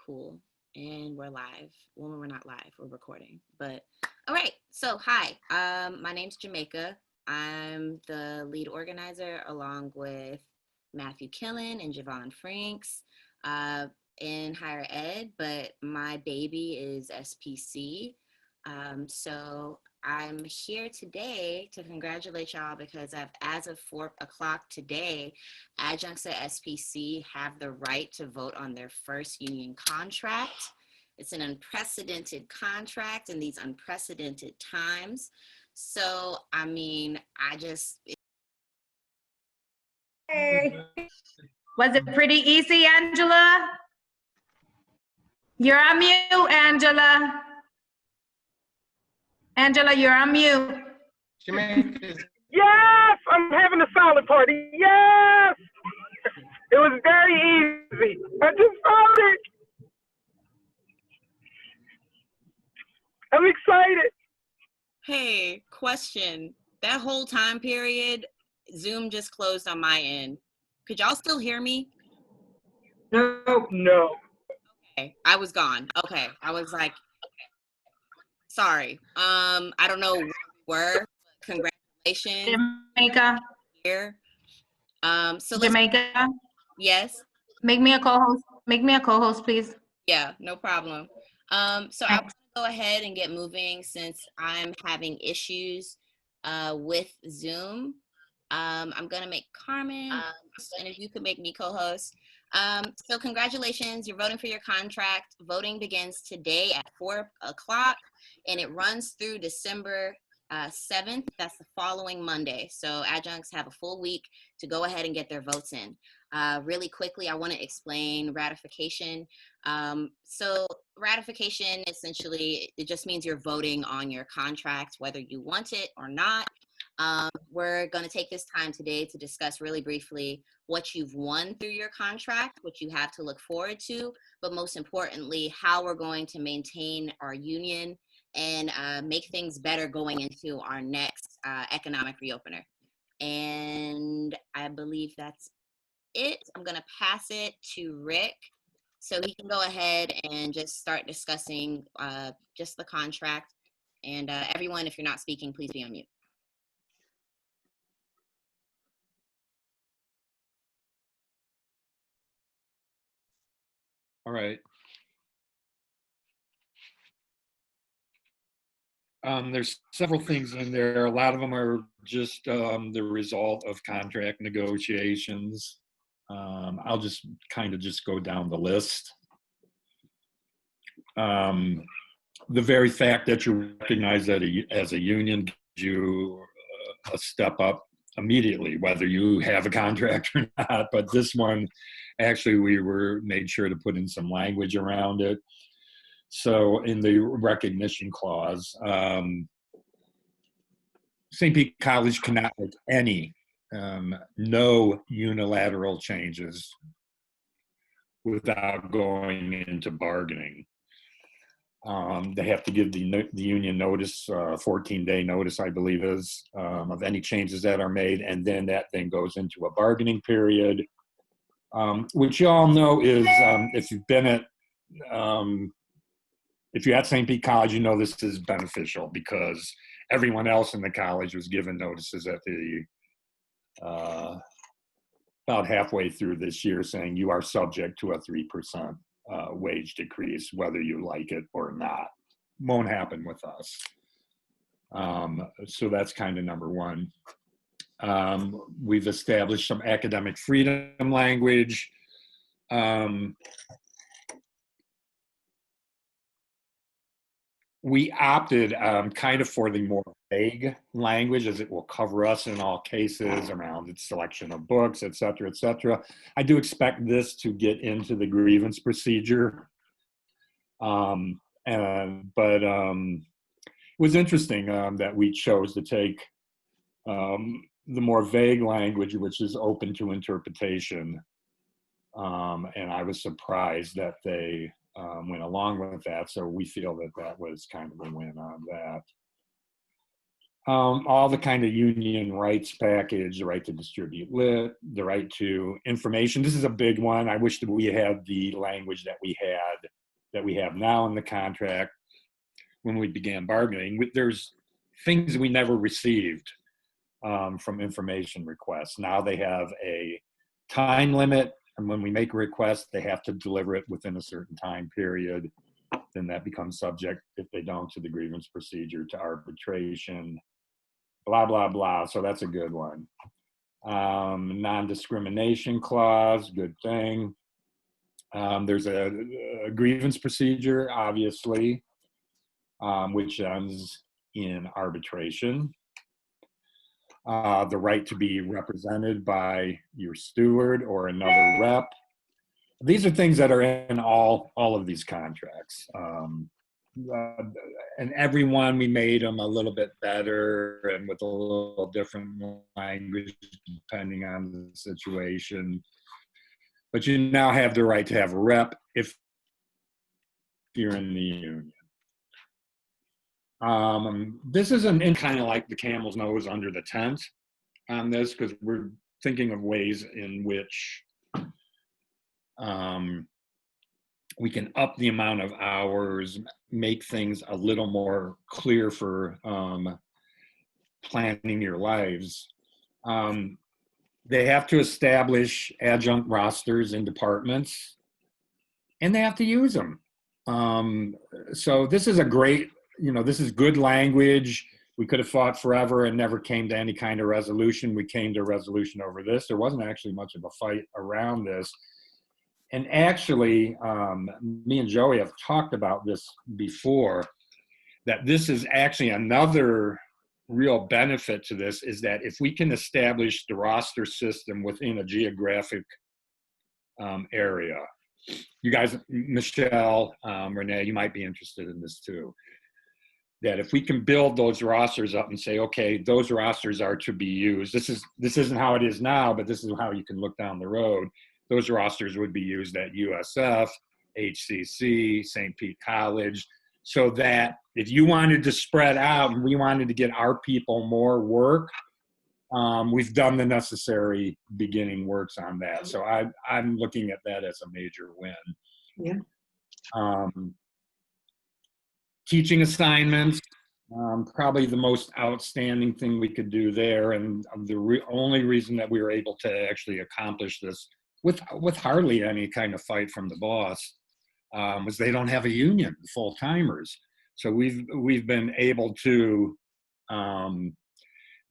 Cool. And we're live. Well, we're not live, we're recording. But all right. So hi. My name's Jamaica. I'm the lead organizer along with Matthew Killen and Javon Franks in higher ed, but my baby is SPC. So I'm here today to congratulate y'all because as of 4 o'clock today, adjuncts at SPC have the right to vote on their first union contract. It's an unprecedented contract in these unprecedented times. So, I mean, Hey. Was it pretty easy, Angela? You're on mute, Angela. Angela, you're on mute. Yes, I'm having a salad party. Yes, it was very easy. I just found it. I'm excited. Hey, question. That whole time period, Zoom just closed on my end. Could y'all still hear me? No. Okay, I was gone. Okay, I was like, sorry. I don't know where we were. Congratulations. Jamaica. Here. So Jamaica. Yes. Make me a co-host. Make me a co-host, please. Yeah, no problem. So I want to go ahead and get moving since I'm having issues with Zoom. I'm gonna make Carmen, and if you could make me co-host. So congratulations, you're voting for your contract. Voting begins today at 4 o'clock, and it runs through December 7th. That's the following Monday. So adjuncts have a full week to go ahead and get their votes in. Really quickly, I want to explain ratification. So ratification, essentially, it just means you're voting on your contract, whether you want it or not. We're going to take this time today to discuss really briefly what you've won through your contract, what you have to look forward to, but most importantly, how we're going to maintain our union and make things better going into our next economic reopener. And I believe that's it. I'm going to pass it to Rick so he can go ahead and just start discussing just the contract. And everyone, if you're not speaking, please be on mute. All right. There's several things in there. A lot of them are just the result of contract negotiations. I'll just kind of just go down the list. The very fact that you recognize that as a union gives you a step up immediately, whether you have a contract or not. But this one, actually, we made sure to put in some language around it. So in the recognition clause, St. Pete College cannot make any, no unilateral changes without going into bargaining. They have to give the union notice, 14-day notice, I believe is, of any changes that are made, and then that then goes into a bargaining period, which you all know is, if you've been at, if you're at St. Pete College, you know this is beneficial because everyone else in the college was given notices at the about halfway through this year saying you are subject to a 3% wage decrease, whether you like it or not. Won't happen with us. So that's kind of number one. We've established some academic freedom language. We opted kind of for the more vague language, as it will cover us in all cases around its selection of books, et cetera, et cetera. I do expect this to get into the grievance procedure. But it was interesting that we chose to take the more vague language, which is open to interpretation. And I was surprised that they went along with that. So we feel that that was kind of a win on that. All the kind of union rights package, the right to distribute lit, the right to information. This is a big one. I wish that we had the language that we had that we have now in the contract when we began bargaining. There's things we never received from information requests. Now they have a time limit, and when we make a request, they have to deliver it within a certain time period. Then that becomes subject, if they don't, to the grievance procedure, to arbitration, blah, blah, blah. So that's a good one. Non-discrimination clause, good thing. There's a grievance procedure, obviously, which ends in arbitration. The right to be represented by your steward or another rep. These are things that are in all of these contracts. And every one, we made them a little bit better and with a little different language depending on the situation. But you now have the right to have a rep if you're in the union. This isn't kind of like the camel's nose under the tent on this, because we're thinking of ways in which we can up the amount of hours, make things a little more clear for planning your lives. They have to establish adjunct rosters in departments, and they have to use them. So this is a great, this is good language. We could have fought forever and never came to any kind of resolution. We came to a resolution over this. There wasn't actually much of a fight around this. And actually, me and Joey have talked about this before, that this is actually another real benefit to this, is that if we can establish the roster system within a geographic area, you guys, Michelle, Renee, you might be interested in this too, that if we can build those rosters up and say, okay, those rosters are to be used. This isn't how it is now, but this is how you can look down the road. Those rosters would be used at USF, HCC, St. Pete College, so that if you wanted to spread out and we wanted to get our people more work, we've done the necessary beginning works on that. So I'm looking at that as a major win. Yeah. Teaching assignments, probably the most outstanding thing we could do there, and the only reason that we were able to actually accomplish this with hardly any kind of fight from the boss was they don't have a union, full-timers. So we've been able to,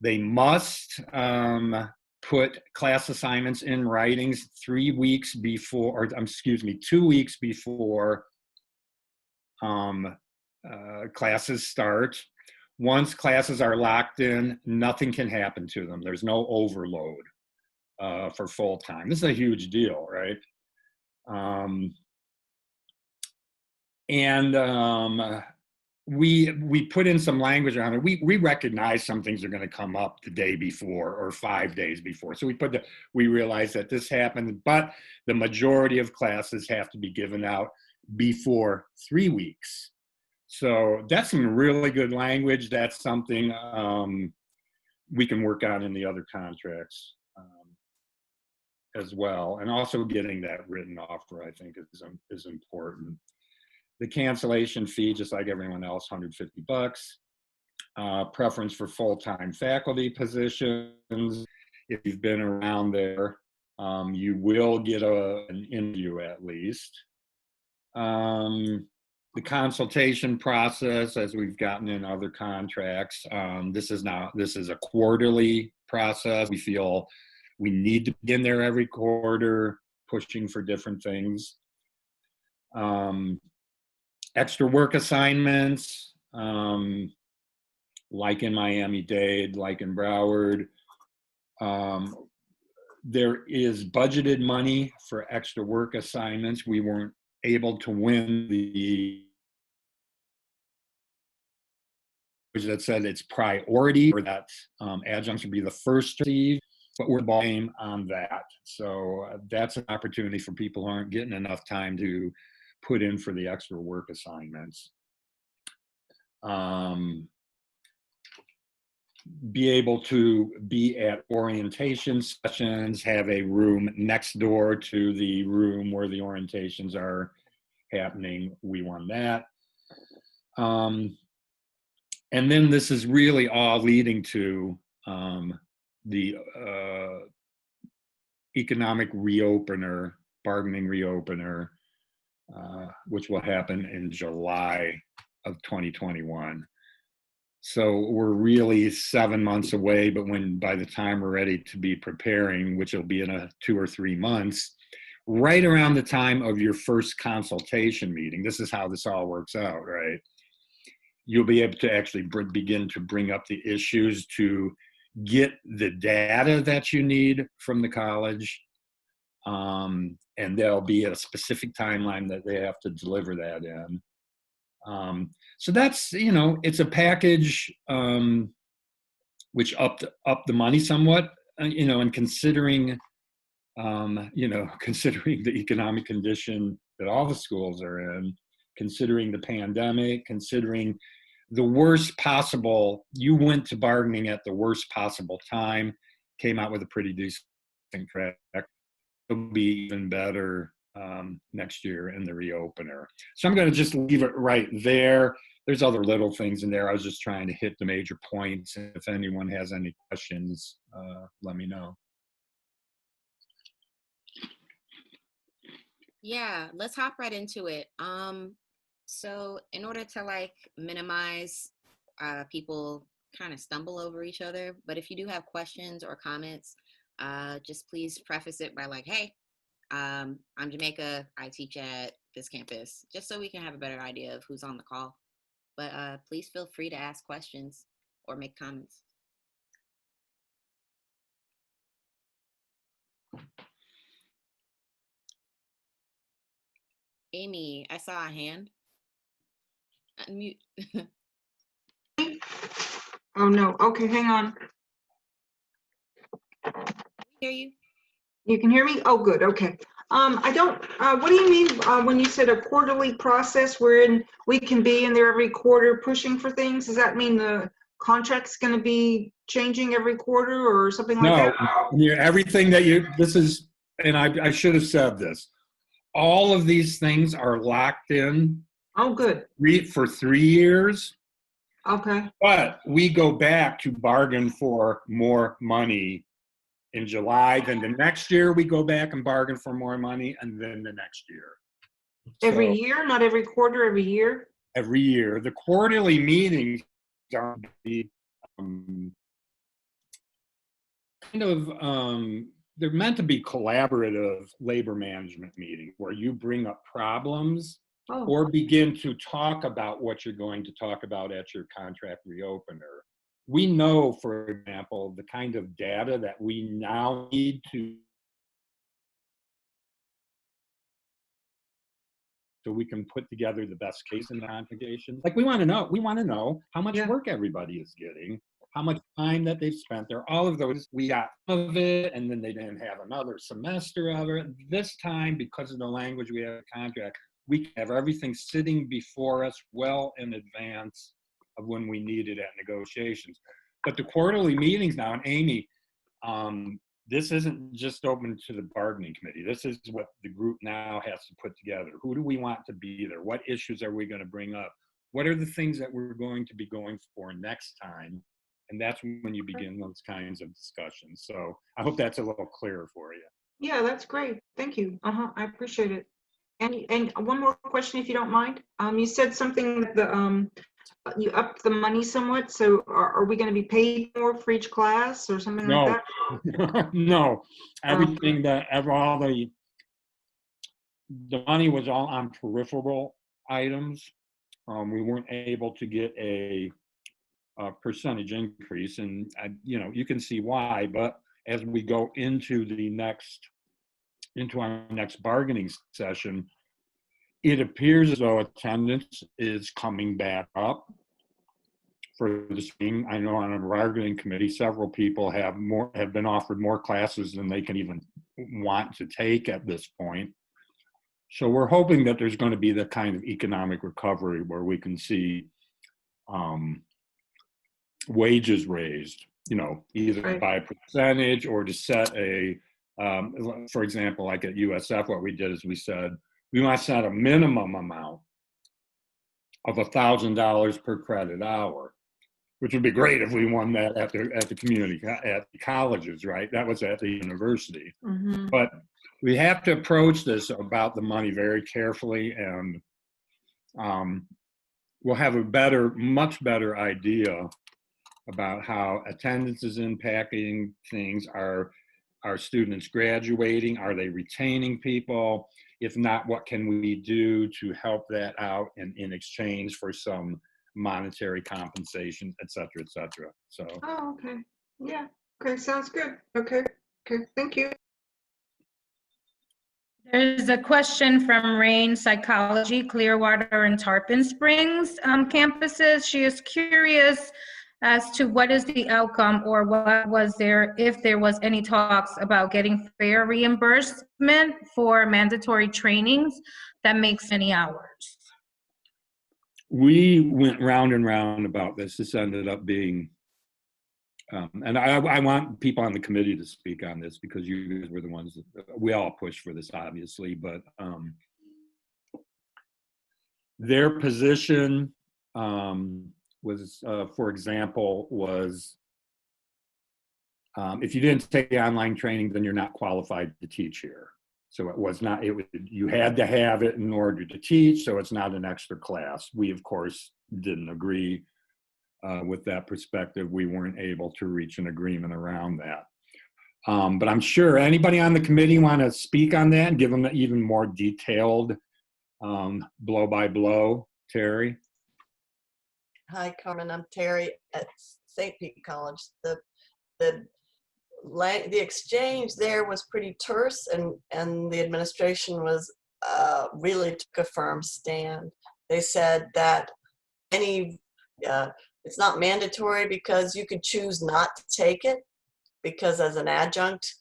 they must put class assignments in writings 2 weeks before classes start. Once classes are locked in, nothing can happen to them. There's no overload for full-time. This is a huge deal, right? We put in some language around it. We recognize some things are going to come up the day before or 5 days before. So we realize that this happened, but the majority of classes have to be given out before 3 weeks. So that's some really good language. That's something we can work on in the other contracts as well. And also getting that written offer, I think, is important. The cancellation fee, just like everyone else, $150. Preference for full-time faculty positions. If you've been around there, you will get an interview at least. The consultation process, as we've gotten in other contracts, this is a quarterly process. We feel we need to be in there every quarter, pushing for different things. Extra work assignments, like in Miami-Dade, like in Broward. There is budgeted money for extra work assignments. We weren't able to win the that said it's priority, or that adjuncts would be the first to receive, but we're blame on that. So that's an opportunity for people who aren't getting enough time to put in for the extra work assignments. Be able to be at orientation sessions, have a room next door to the room where the orientations are happening. We won that. And then this is really all leading to the economic reopener, bargaining reopener, which will happen in July of 2021. So we're really 7 months away, but by the time we're ready to be preparing, which will be in 2 or 3 months, right around the time of your first consultation meeting, this is how this all works out, right? You'll be able to actually begin to bring up the issues to get the data that you need from the college. And there'll be a specific timeline that they have to deliver that in. So that's, it's a package which upped the money somewhat, and considering, considering the economic condition that all the schools are in, considering the pandemic, considering the worst possible, you went to bargaining at the worst possible time, came out with a pretty decent track. It'll be even better next year in the reopener. So I'm going to just leave it right there. There's other little things in there. I was just trying to hit the major points. If anyone has any questions, let me know. Yeah, let's hop right into it. So in order to minimize people kind of stumble over each other, but if you do have questions or comments, just please preface it by hey, I'm Jamaica, I teach at this campus, just so we can have a better idea of who's on the call. But please feel free to ask questions or make comments. Amy, I saw a hand. Unmute. Oh no, okay, hang on. Hear you? You can hear me? Oh, good, okay. I don't, what do you mean when you said a quarterly process wherein we can be in there every quarter pushing for things? Does that mean the contract's gonna be changing every quarter or something like that? No, everything that this is, and I should have said this, all of these things are locked in. Oh, good. For 3 years. Okay. But we go back to bargain for more money in July. Then the next year we go back and bargain for more money, and then the next year. Every year, not every quarter, every year? Every year. The quarterly meetings are they're meant to be collaborative labor management meetings where you bring up problems or begin to talk about what you're going to talk about at your contract reopener. We know, for example, the kind of data that we now need so we can put together the best case in the application. We want to know how much work everybody is getting, how much time that they've spent there, all of those. We got some of it, and then they didn't have another semester of it. This time, because of the language we have in the contract, we have everything sitting before us well in advance of when we need it at negotiations. But the quarterly meetings now, and Amy, this isn't just open to the bargaining committee. This is what the group now has to put together. Who do we want to be there? What issues are we going to bring up? What are the things that we're going to be going for next time? And that's when you begin those kinds of discussions. So I hope that's a little clearer for you. Yeah, that's great. Thank you. I appreciate it. And one more question, if you don't mind. You said something that you upped the money somewhat. So are we going to be paid more for each class or something like that? No. Everything all the money was all on peripheral items. We weren't able to get a percentage increase, and you can see why. But as we go into our next bargaining session, it appears as though attendance is coming back up for the spring. I know on a bargaining committee, several people have been offered more classes than they can even want to take at this point. So we're hoping that there's going to be the kind of economic recovery where we can see wages raised, either by a percentage or to set a, for example, like at USF, what we did is we said, we want to set a minimum amount of $1,000 per credit hour, which would be great if we won that at the community, at the colleges, right? That was at the university. Mhm. But we have to approach this about the money very carefully, and we'll have a much better idea about how attendance is impacting things. Are students graduating? Are they retaining people? If not, what can we do to help that out in exchange for some monetary compensation, et cetera, et cetera. So. Oh, okay. Yeah. Okay, sounds good. Okay. Okay, thank you. There's a question from Rain Psychology, Clearwater and Tarpon Springs campuses. She is curious as to what is the outcome, or what was there, if there was any talks about getting fair reimbursement for mandatory trainings that makes many hours. We went round and round about this. This ended up being, and I want people on the committee to speak on this, because you guys were the ones that, we all pushed for this, obviously, but their position was, for example, was if you didn't take the online training, then you're not qualified to teach here. So it was not, you had to have it in order to teach, so it's not an extra class. We, of course, didn't agree with that perspective. We weren't able to reach an agreement around that. But I'm sure anybody on the committee want to speak on that and give them an even more detailed blow by blow. Terry? Hi, Carmen. I'm Terry at St. Pete College. The exchange there was pretty terse, and the administration was really took a firm stand. They said that it's not mandatory, because you could choose not to take it, because as an adjunct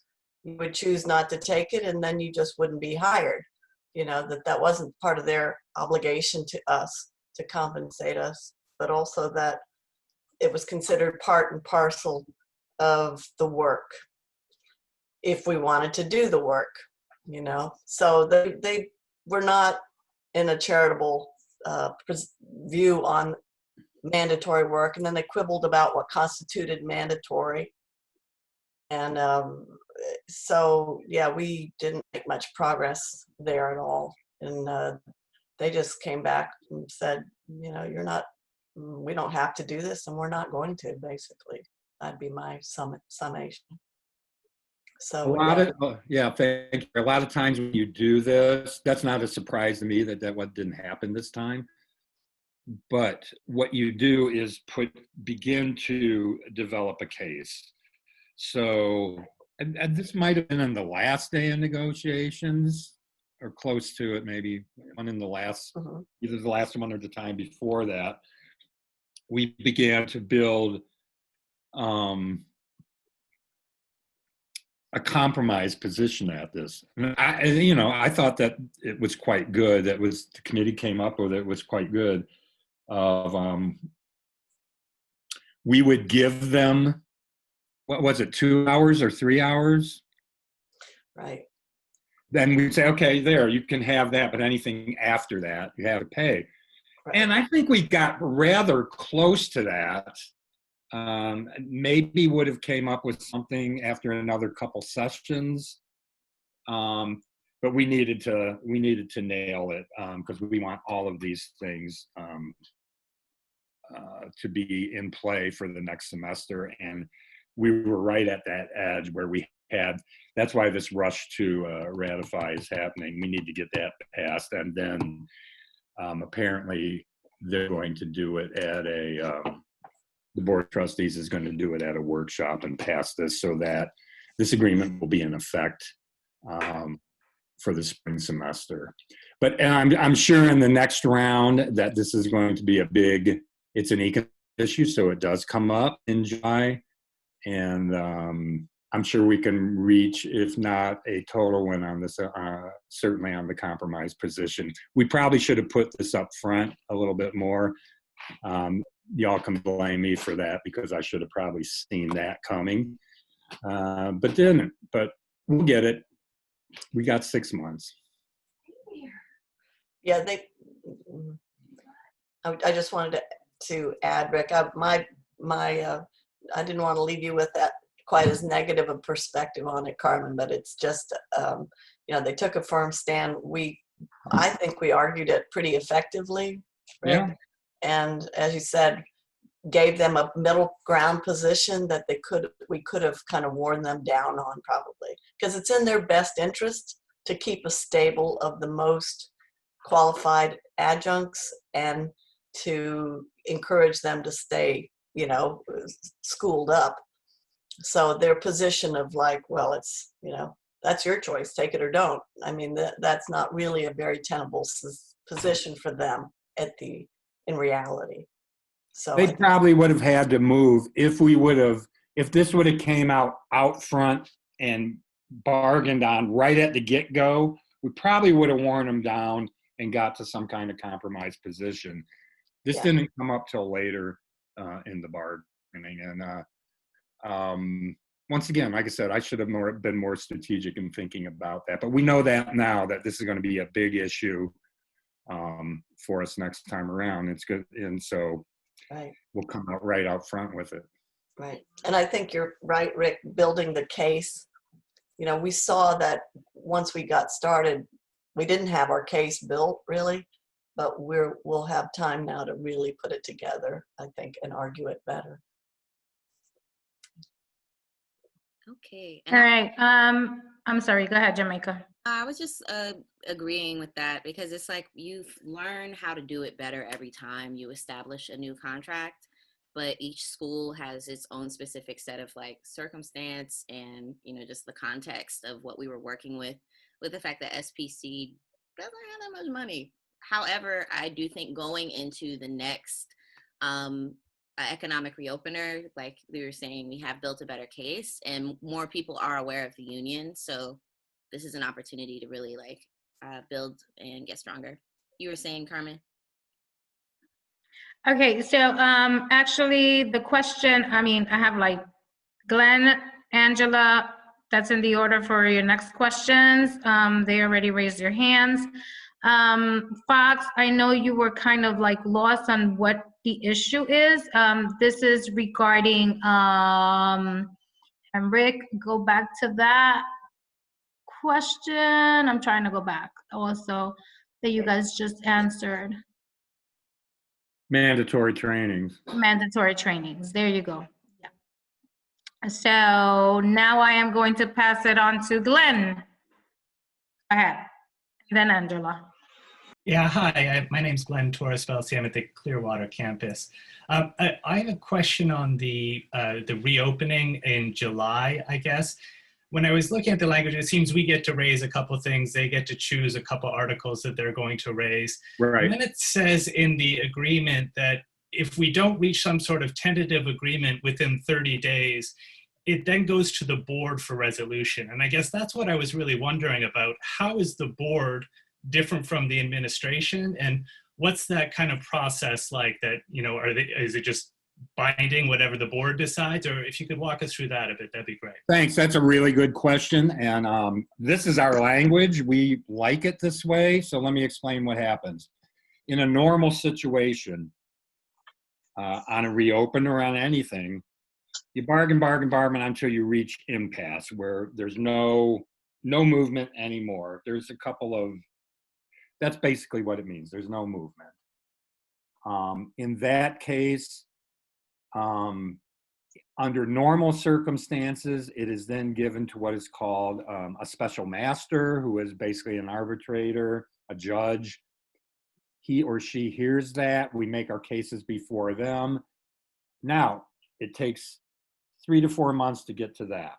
you would choose not to take it, and then you just wouldn't be hired. You know, that wasn't part of their obligation to us to compensate us, but also that it was considered part and parcel of the work if we wanted to do the work, you know. So they were not in a charitable view on mandatory work, and then they quibbled about what constituted mandatory. And so yeah, we didn't make much progress there at all. And they just came back and said, you know, we don't have to do this, and we're not going to, basically. That'd be my summation. So thank you. A lot of times when you do this, that's not a surprise to me that what didn't happen this time. But what you do is begin to develop a case. So, and this might have been on the last day of negotiations, or close to it, maybe one in the last, either the last one or the time before that. We began to build a compromise position at this. I thought that it was quite good. The committee came up with it was quite good. We would give them, what was it, 2 hours or 3 hours? Right. Then we'd say, okay, there, you can have that, but anything after that, you have to pay. Right. And I think we got rather close to that. Maybe would have came up with something after another couple sessions, but we needed to nail it, because we want all of these things to be in play for the next semester. And we were right at that edge where that's why this rush to ratify is happening. We need to get that passed, and then apparently they're going to do it at the Board of Trustees is going to do it at a workshop and pass this, so that this agreement will be in effect for the spring semester. But I'm sure in the next round that this is going to be it's an economic issue, so it does come up in July. And I'm sure we can reach, if not a total win on this, certainly on the compromise position. We probably should have put this up front a little bit more. Y'all can blame me for that, because I should have probably seen that coming, but didn't. But we'll get it. We got 6 months. Yeah, I just wanted to add, Rick, I didn't want to leave you with that quite as negative a perspective on it, Carmen, but it's just, they took a firm stand. I think we argued it pretty effectively, Rick. Yeah. And as you said, gave them a middle ground position that we could have kind of worn them down on, probably, because it's in their best interest to keep a stable of the most qualified adjuncts and to encourage them to stay, schooled up. So their position of like, well, it's, that's your choice, take it or don't. I mean, that's not really a very tenable position for them in reality. So They probably would have had to move if this would have came out front and bargained on right at the get-go. We probably would have worn them down and got to some kind of compromise position. This didn't come up till later in the bargaining. And once again, like I said, I should have been more strategic in thinking about that. But we know that now that this is going to be a big issue for us next time around. It's good. And so we'll come out right out front with it. Right. And I think you're right, Rick, building the case. We saw that once we got started, we didn't have our case built really, but we'll have time now to really put it together, I think, and argue it better. Okay. All right. I'm sorry. Go ahead, Jamaica. I was just agreeing with that because it's like you learn how to do it better every time you establish a new contract, but each school has its own specific set of like circumstance and, just the context of what we were working with the fact that SPC doesn't have that much money. However, I do think going into the next economic reopener, like we were saying, we have built a better case and more people are aware of the union. So this is an opportunity to really build and get stronger. You were saying, Carmen? Okay, so actually the question, I have like Glenn, Angela, that's in the order for your next questions. They already raised their hands. Fox, I know you were kind of like lost on what the issue is. This is regarding, and Rick, go back to that question. I'm trying to go back also that you guys just answered. Mandatory trainings. Mandatory trainings. There you go. Yeah. So now I am going to pass it on to Glenn. Go ahead. Then Angela. Yeah, hi. My name's Glenn Torres-Felsi. I'm at the Clearwater campus. I have a question on the reopening in July, I guess. When I was looking at the language, it seems we get to raise a couple things. They get to choose a couple articles that they're going to raise. Right. And then it says in the agreement that if we don't reach some sort of tentative agreement within 30 days, it then goes to the board for resolution. And I guess that's what I was really wondering about. How is the board different from the administration? And what's that kind of process like that, is it just binding whatever the board decides? Or if you could walk us through that a bit, that'd be great. Thanks. That's a really good question. And this is our language. We like it this way. So let me explain what happens. In a normal situation, on a reopen or on anything, you bargain until you reach impasse where there's no movement anymore. There's a couple of, that's basically what it means. There's no movement. In that case, under normal circumstances, it is then given to what is called a special master, who is basically an arbitrator, a judge. He or she hears that. We make our cases before them. Now, it takes 3 to 4 months to get to that.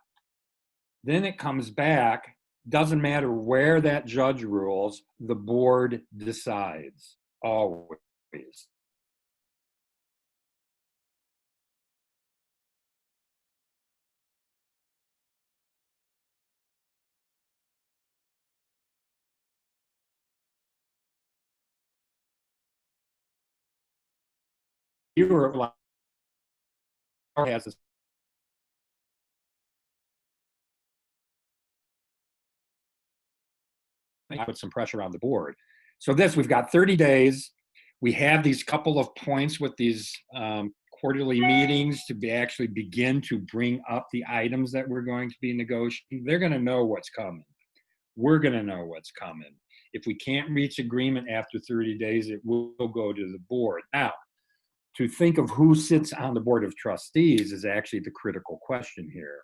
Then it comes back. Doesn't matter where that judge rules, the board decides, always. Europe has a put some pressure on the board. So we've got 30 days. We have these couple of points with these quarterly meetings to actually begin to bring up the items that we're going to be negotiating. They're going to know what's coming. We're going to know what's coming. If we can't reach agreement after 30 days, it will go to the board. Now, to think of who sits on the board of trustees is actually the critical question here.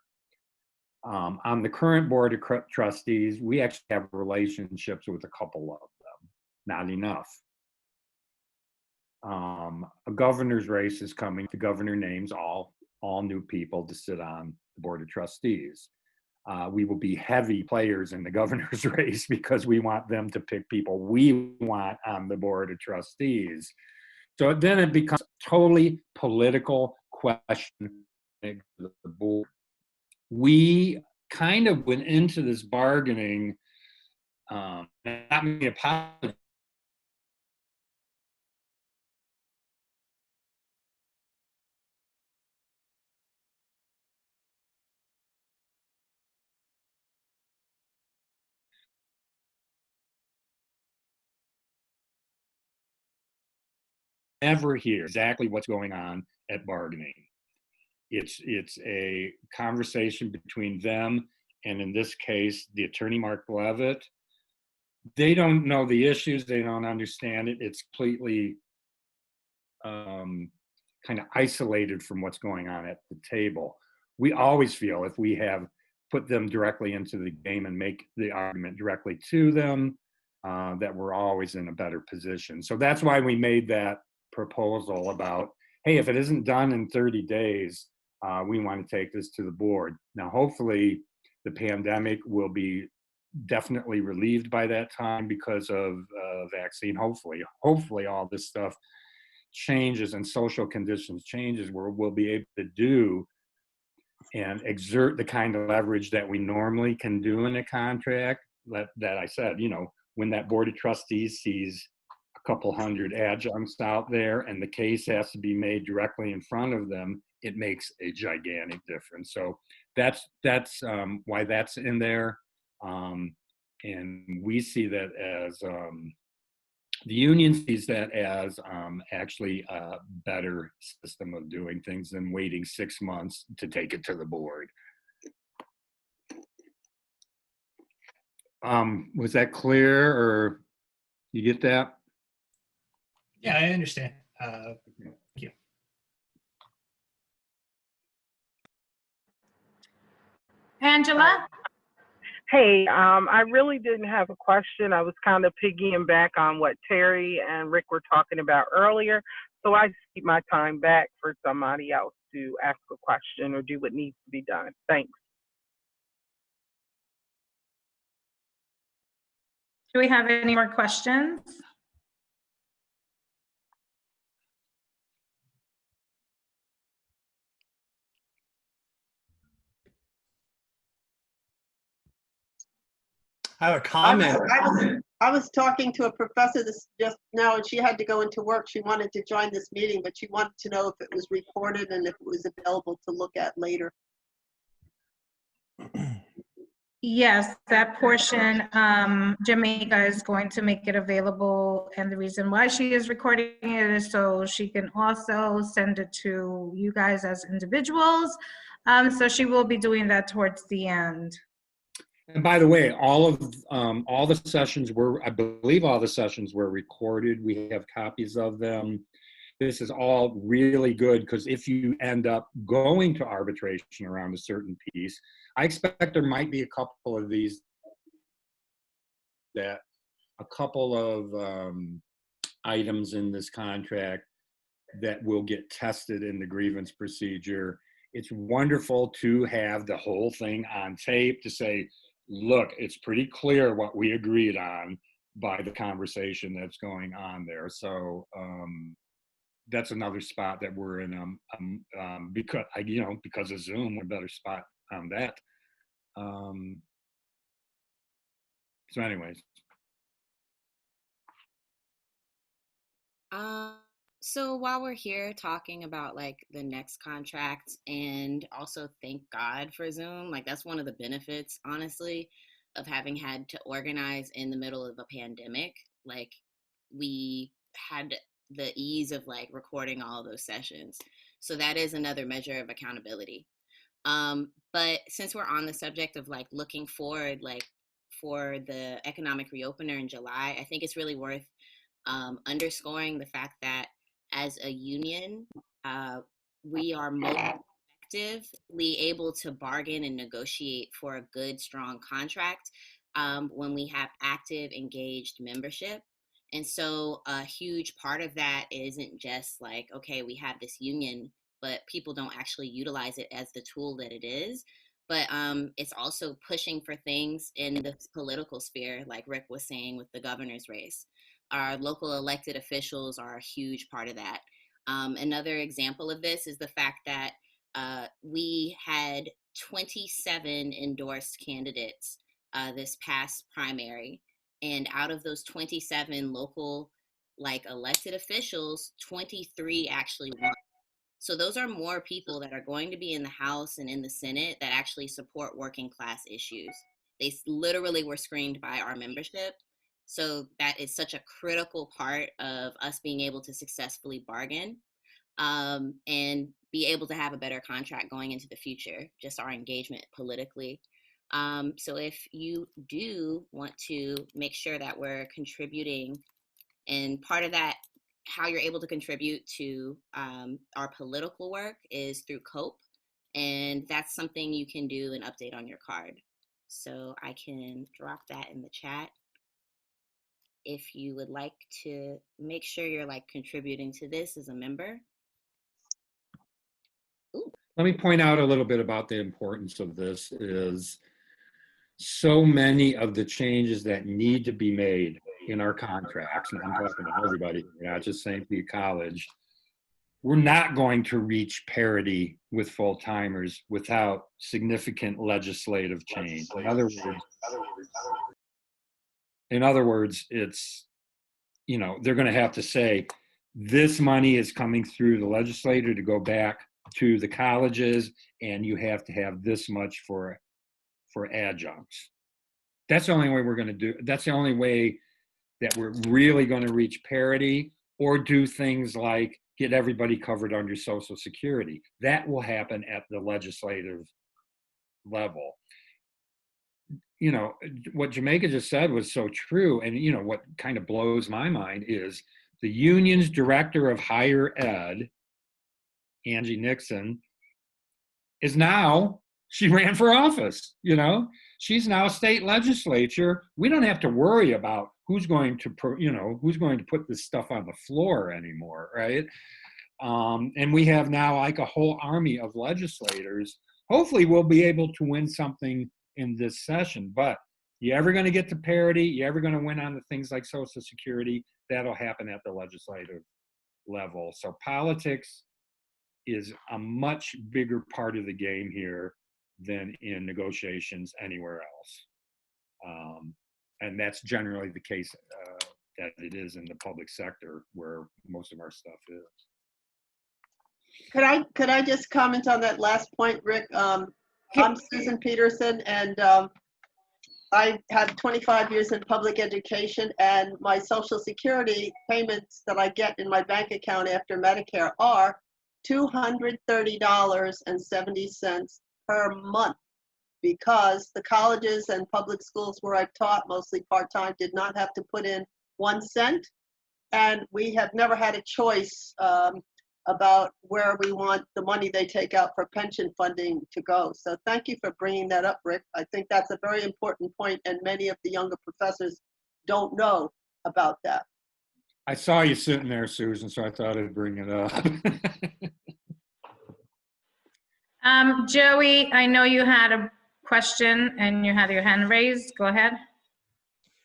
On the current board of trustees, we actually have relationships with a couple of them, not enough. A governor's race is coming. The governor names all new people to sit on the board of trustees. We will be heavy players in the governor's race because we want them to pick people we want on the board of trustees. So then it becomes a totally political question. The board. We kind of went into this bargaining, not me apologize. Never hear exactly what's going on at bargaining. It's a conversation between them and, in this case, the attorney Mark Levitt. They don't know the issues. They don't understand it. It's completely kind of isolated from what's going on at the table. We always feel if we have put them directly into the game and make the argument directly to them, that we're always in a better position. So that's why we made that proposal about, hey, if it isn't done in 30 days, we want to take this to the board. Now, hopefully the pandemic will be definitely relieved by that time because of vaccine. Hopefully all this stuff changes and social conditions changes where we'll be able to do and exert the kind of leverage that we normally can do in a contract that I said, when that board of trustees sees a couple hundred adjuncts out there and the case has to be made directly in front of them, it makes a gigantic difference. So that's why that's in there. And we see that as, the union sees that as actually a better system of doing things than waiting 6 months to take it to the board. Was that clear, or you get that? Yeah, I understand. Thank you. Angela? Hey, I really didn't have a question. I was kind of piggying back on what Terry and Rick were talking about earlier. So I keep my time back for somebody else to ask a question or do what needs to be done. Thanks. Do we have any more questions? I have a comment. I was talking to a professor just now, and she had to go into work. She wanted to join this meeting, but she wanted to know if it was recorded and if it was available to look at later. Yes, that portion, Jamaica is going to make it available, and the reason why she is recording it is so she can also send it to you guys as individuals. So she will be doing that towards the end. And by the way, all the sessions I believe all the sessions were recorded. We have copies of them. This is all really good because if you end up going to arbitration around a certain piece, I expect there might be a couple of these that a couple of items in this contract that will get tested in the grievance procedure. It's wonderful to have the whole thing on tape to say, look, it's pretty clear what we agreed on by the conversation that's going on there. So that's another spot that we're in because of Zoom, we're a better spot on that. So anyways. So while we're here talking about like the next contract, and also thank God for Zoom, like that's one of the benefits, honestly, of having had to organize in the middle of a pandemic. Like we had the ease of like recording all of those sessions. So that is another measure of accountability. But since we're on the subject of like looking forward, like for the economic reopener in July, I think it's really worth underscoring the fact that as a union, we are most effectively able to bargain and negotiate for a good, strong contract when we have active, engaged membership. And so a huge part of that isn't just like, okay, we have this union, but people don't actually utilize it as the tool that it is. But it's also pushing for things in the political sphere, like Rick was saying with the governor's race. Our local elected officials are a huge part of that. Another example of this is the fact that we had 27 endorsed candidates this past primary. And out of those 27 local, like elected officials, 23 actually won. So those are more people that are going to be in the House and in the Senate that actually support working class issues. They literally were screened by our membership. So that is such a critical part of us being able to successfully bargain and be able to have a better contract going into the future, just our engagement politically. So if you do want to make sure that we're contributing, and part of that, how you're able to contribute to our political work is through COPE, and that's something you can do an update on your card. So I can drop that in the chat if you would like to make sure you're like contributing to this as a member. Ooh. Let me point out a little bit about the importance of this is so many of the changes that need to be made in our contracts, and I'm talking to everybody, not just St. Pete College, we're not going to reach parity with full-timers without significant legislative change. In other words, it's, you know, they're going to have to say, this money is coming through the legislature to go back to the colleges, and you have to have this much for adjuncts. That's the only way we're going to do. That's the only way that we're really going to reach parity, or do things like get everybody covered under Social Security. That will happen at the legislative level. You know, what Jamaica just said was so true. And, you know, what kind of blows my mind is the union's director of higher ed, Angie Nixon, is now, she ran for office, you know, she's now state legislature. We don't have to worry about who's going to, who's going to put this stuff on the floor anymore, right? And we have now like a whole army of legislators. Hopefully we'll be able to win something in this session, but you ever going to get to parity, you ever going to win on the things like Social Security, that'll happen at the legislative level. So politics is a much bigger part of the game here than in negotiations anywhere else. And that's generally the case that it is in the public sector where most of our stuff is. Could I just comment on that last point, Rick? I'm Susan Peterson, and I have 25 years in public education, and my Social Security payments that I get in my bank account after Medicare are $230.70 per month, because the colleges and public schools where I've taught, mostly part-time, did not have to put in 1 cent. And we have never had a choice about where we want the money they take out for pension funding to go. So thank you for bringing that up, Rick. I think that's a very important point, and many of the younger professors don't know about that. I saw you sitting there, Susan, so I thought I'd bring it up. Joey, I know you had a question and you had your hand raised. Go ahead.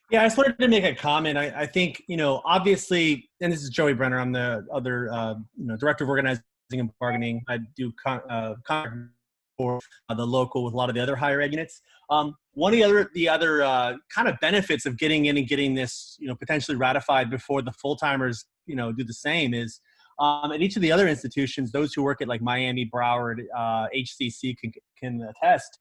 Yeah, I just wanted to make a comment. I think, you know, obviously, and this is Joey Brenner. I'm the other, director of organizing and bargaining. I do contract for the local with a lot of the other higher ed units. One of the other kind of benefits of getting in and getting this, potentially ratified before the full timers, do the same is at each of the other institutions, those who work at like Miami, Broward, HCC can attest.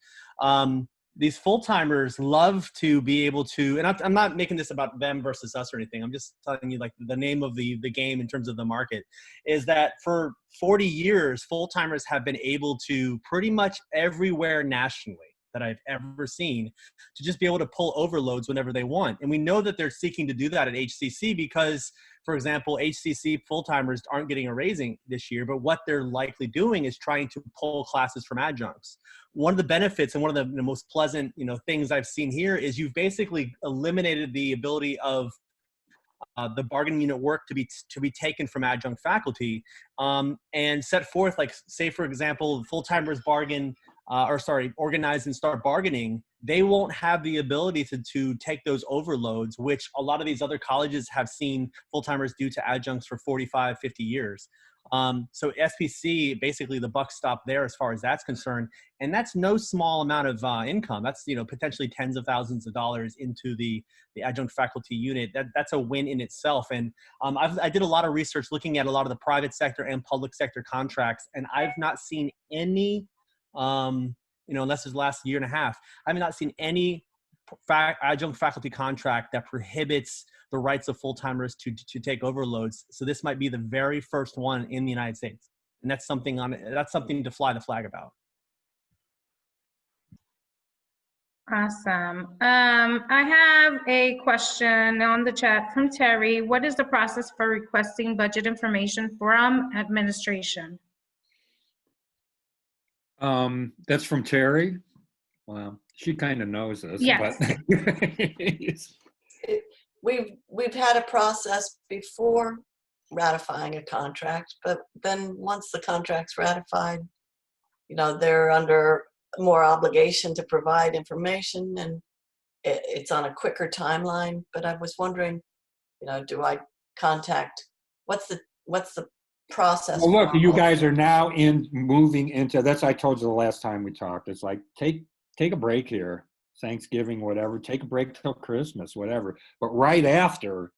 these full-timers love to be able to, and I'm not making this about them versus us or anything. I'm just telling you like the name of the game in terms of the market is that for 40 years, full-timers have been able to pretty much everywhere nationally that I've ever seen to just be able to pull overloads whenever they want. And we know that they're seeking to do that at HCC because, for example, HCC full-timers aren't getting a raising this year, but what they're likely doing is trying to pull classes from adjuncts. One of the benefits and one of the most pleasant, things I've seen here is you've basically eliminated the ability of the bargaining unit work to be taken from adjunct faculty, and set forth, like, say, for example, full-timers organize and start bargaining. They won't have the ability to take those overloads, which a lot of these other colleges have seen full-timers do to adjuncts for 45, 50 years. So SPC, basically the buck stopped there as far as that's concerned. And that's no small amount of income. That's, potentially tens of thousands of dollars into the adjunct faculty unit. That's a win in itself. And I did a lot of research looking at a lot of the private sector and public sector contracts, and I've not seen any, unless it's the last year and a half, I've not seen any adjunct faculty contract that prohibits the rights of full-timers to take overloads. So this might be the very first one in the United States. And that's something to fly the flag about. Awesome. I have a question on the chat from Terry. What is the process for requesting budget information from administration? That's from Terry. Well, she kind of knows this. Yes. But We've had a process before ratifying a contract, but then once the contract's ratified, they're under more obligation to provide information, and it's on a quicker timeline. But I was wondering, do I contact, what's the process? Well, look, you guys are now moving into, that's, I told you the last time we talked, it's like, take a break here, Thanksgiving, whatever, take a break till Christmas, whatever. But right after,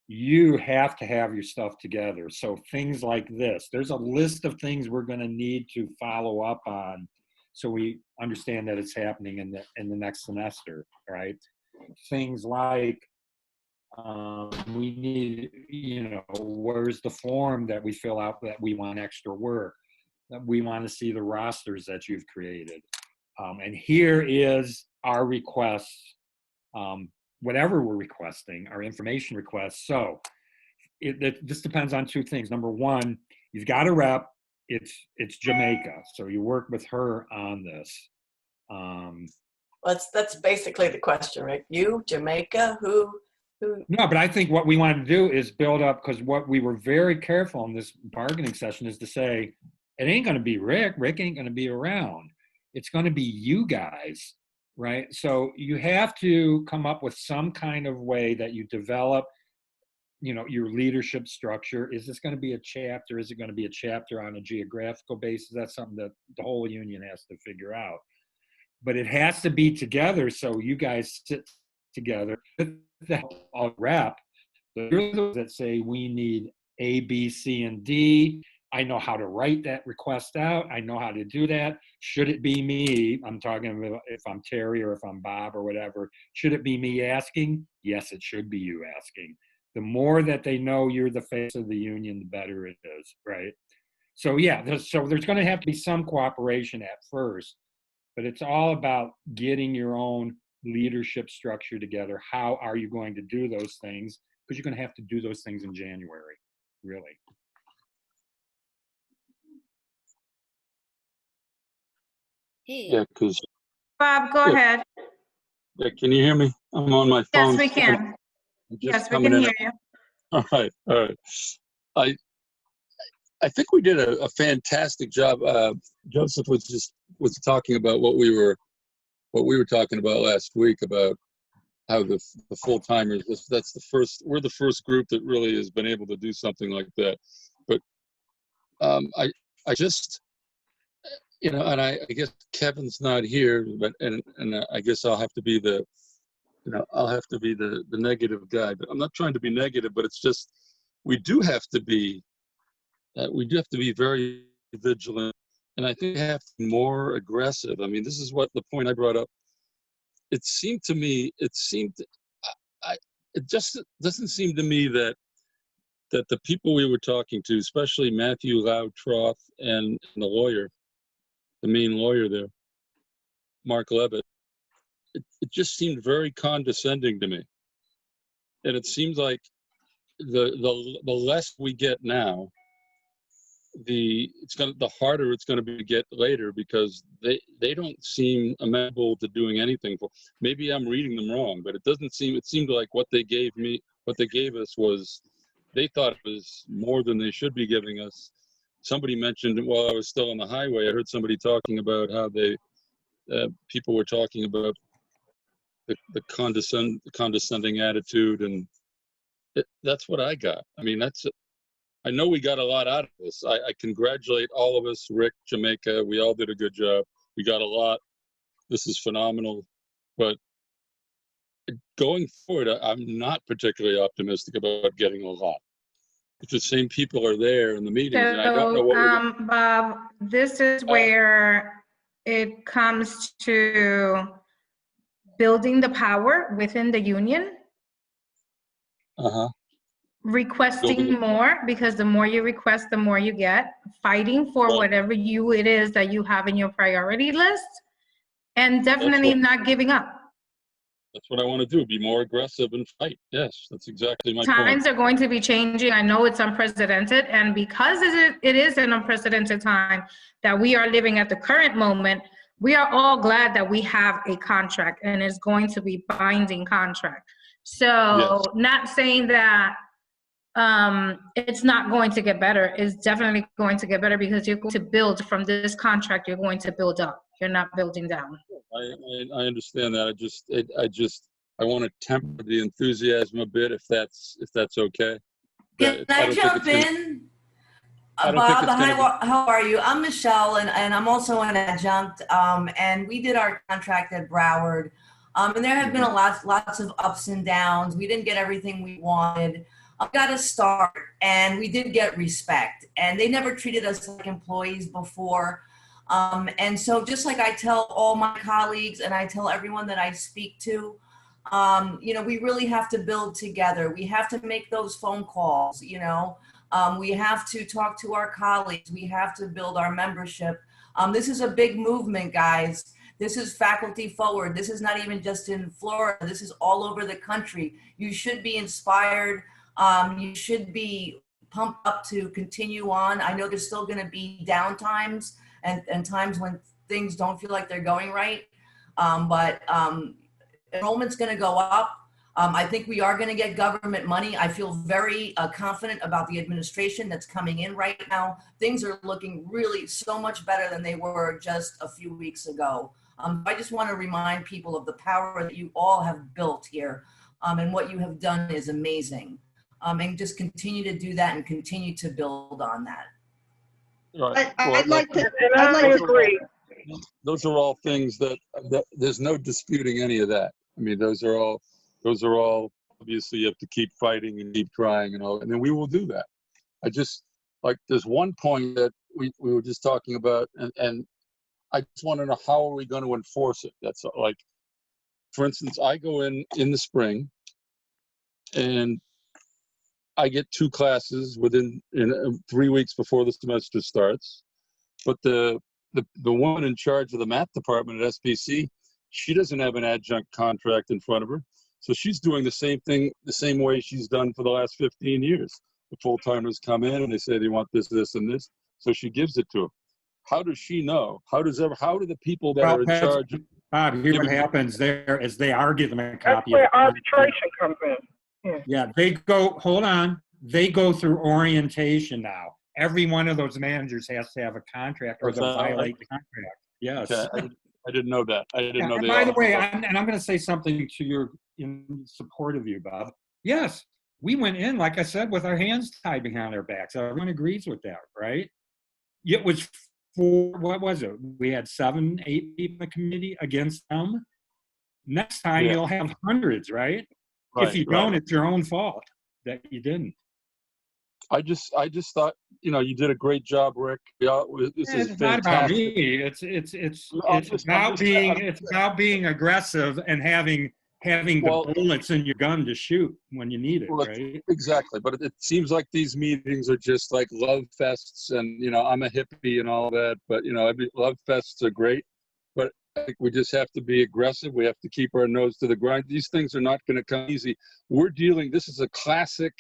you have to have your stuff together. So things like this, there's a list of things we're going to need to follow up on, so we understand that it's happening in the next semester, right? Things like, we need, where's the form that we fill out that we want extra work, that we want to see the rosters that you've created. And here is our requests, whatever we're requesting, our information requests. So this depends on two things. Number one, you've got a rep, it's Jamaica. So you work with her on this. That's basically the question, right? You, Jamaica, who? No, but I think what we want to do is build up, because what we were very careful in this bargaining session is to say, it ain't going to be Rick. Rick ain't going to be around. It's going to be you guys, right? So you have to come up with some kind of way that you develop, your leadership structure. Is this going to be a chapter? Is it going to be a chapter on a geographical basis? That's something that the whole union has to figure out. But it has to be together, so you guys sit together with the rep. You're those that say we need A, B, C, and D. I know how to write that request out. I know how to do that. Should it be me? I'm talking about if I'm Terry or if I'm Bob or whatever. Should it be me asking? Yes, it should be you asking. The more that they know you're the face of the union, the better it is, right? So yeah, there's going to have to be some cooperation at first, but it's all about getting your own leadership structure together. How are you going to do those things? Because you're going to have to do those things in January, really. Yeah, because Bob, go ahead. yeah, can you hear me? I'm on my phone. Yes, we can. Yes, we can hear you. All right. I think we did a fantastic job. Joseph was talking about what we were talking about last week, about how the full timers. We're the first group that really has been able to do something like that. But I just, and I guess Kevin's not here, but and I guess I'll have to be the negative guy. But I'm not trying to be negative, but it's just we do have to be very vigilant, and I think we have to be more aggressive. I mean, this is what the point I brought up it seemed to me, it just doesn't seem to me that the people we were talking to, especially Matthew Loud-Troth and the lawyer, the main lawyer there, Mark Levitt, it just seemed very condescending to me. And it seems like the less we get now, the harder it's going to be to get later, because they don't seem amenable to doing anything. Maybe I'm reading them wrong, but it seemed like what they gave us was, they thought it was more than they should be giving us. Somebody mentioned, while I was still on the highway, I heard somebody talking about how people were talking about the condescending attitude, and that's what I got. I mean, I know we got a lot out of this. I congratulate all of us, Rick, Jamaica, we all did a good job. We got a lot. This is phenomenal. But going forward, I'm not particularly optimistic about getting a lot. If the same people are there in the meetings, and I don't know what we're going. Bob, this is where it comes to building the power within the union. Requesting more, because the more you request, the more you get. Fighting for whatever it is that you have in your priority list, and definitely not giving up. That's what I want to do, be more aggressive and fight. Yes, that's exactly my Times point. are going to be changing. I know it's unprecedented, and because it is an unprecedented time that we are living at the current moment, we are all glad that we have a contract, and it's going to be binding contract. So not saying that it's not going to get better. It's definitely going to get better, because you're going to build from this contract. You're going to build up. You're not building down. I understand that. I want to temper the enthusiasm a bit, if that's okay. Can I jump in? Bob, how are you? I'm Michelle, and I'm also an adjunct. And we did our contract at Broward. And there have been lots of ups and downs. We didn't get everything we wanted. I got a start, and we did get respect. And they never treated us like employees before. And so just like I tell all my colleagues, and I tell everyone that I speak to, we really have to build together. We have to make those phone calls, we have to talk to our colleagues. We have to build our membership. This is a big movement, guys. This is faculty forward. This is not even just in Florida. This is all over the country. You should be inspired. You should be pumped up to continue on. I know there's still going to be down times and times when things don't feel like they're going right. But enrollment's going to go up. I think we are going to get government money. I feel very confident about the administration that's coming in right now. Things are looking really so much better than they were just a few weeks ago. I just want to remind people of the power that you all have built here, and what you have done is amazing. And just continue to do that and continue to build on that. Right. I'd like to agree. Those are all things that there's no disputing any of that. I mean, those are all obviously you have to keep fighting and keep trying and all, and then we will do that. I just, like, there's one point that we were just talking about, and I just want to know, how are we going to enforce it? That's like, for instance, I go in the spring and I get 2 classes within 3 weeks before the semester starts, but the woman in charge of the math department at SPC, she doesn't have an adjunct contract in front of her. So she's doing the same thing, the same way she's done for the last 15 years. The full-timers come in and they say they want this, this, and this. So she gives it to them. How does she know? How do the people that are in charge? Bob, here what happens there is they are given a copy. That's where arbitration comes in. Yeah, they go through orientation now. Every one of those managers has to have a contract, or they'll violate the contract. Yes. Okay. I didn't know that. I didn't know that. By the way, I'm going to say something in support of you, Bob. Yes, we went in, like I said, with our hands tied behind our backs. Everyone agrees with that, right? It was what was it? We had 7, 8 people in the committee against them. Next time you'll have hundreds, right? If you don't, it's your own fault that you didn't. I just thought, you did a great job, Rick. Yeah, this is It's not about fantastic. me. It's about being aggressive and having the bullets in your gun to shoot when you need it, right? Exactly. But it seems like these meetings are just like love fests, and I'm a hippie and all that, but love fests are great. But I think we just have to be aggressive. We have to keep our nose to the grind. These things are not going to come easy. This is a classic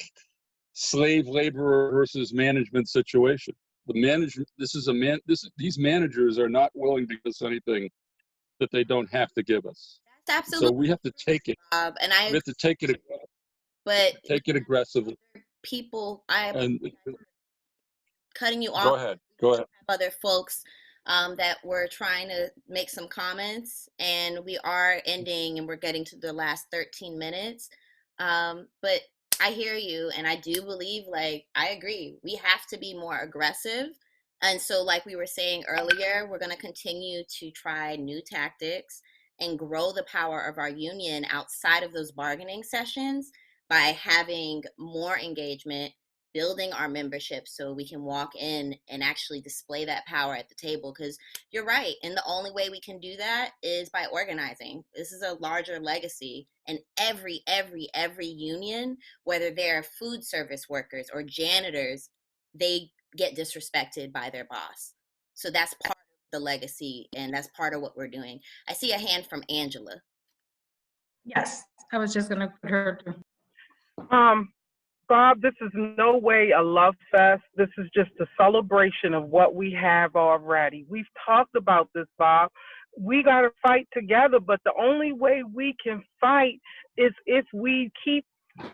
slave laborer versus management situation. These managers are not willing to give us anything that they don't have to give us. That's absolutely. So we have to take it. And we have to take it. But take it aggressively. People, cutting you off. Go ahead. Other folks that were trying to make some comments, and we are ending, and we're getting to the last 13 minutes. But I hear you, and I do believe, I agree, we have to be more aggressive. And so, like we were saying earlier, we're going to continue to try new tactics and grow the power of our union outside of those bargaining sessions by having more engagement, building our membership so we can walk in and actually display that power at the table. Because you're right, and the only way we can do that is by organizing. This is a larger legacy, and every union, whether they're food service workers or janitors, they get disrespected by their boss. So that's part of the legacy, and that's part of what we're doing. I see a hand from Angela. Yes, I was just going to put her through. Bob, this is no way a love fest. This is just a celebration of what we have already. We've talked about this, Bob. We got to fight together, but the only way we can fight is if we keep